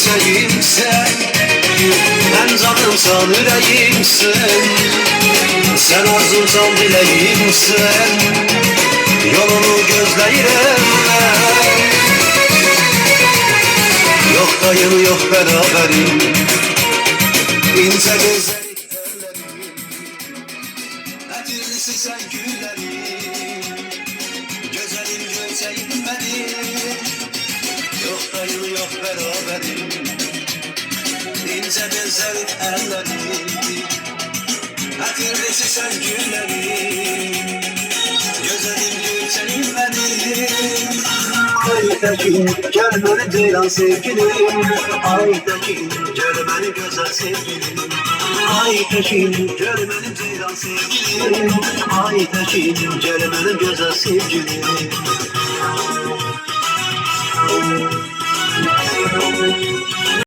çiçeğimsen, ben canımsan yüreğimsin. Sen arzumsan dileğimsen, yolunu gözleyirem ben. Yok dayım yok beraberim, ince gözlerin ellerim, etirlisi sen güllerim, güzelim görseyim benim. Yok dayım yok beraberim, ince gözlerin ellerim, etirlisi sen güllerim, güzelim görseyim benim. Aytekin gel beni ceylan sevgilim, Aytekin gel beni güzel sevgilim, Aytekin gel beni ceylan sevgilim, Aytekin gel beni güzel sevgilim.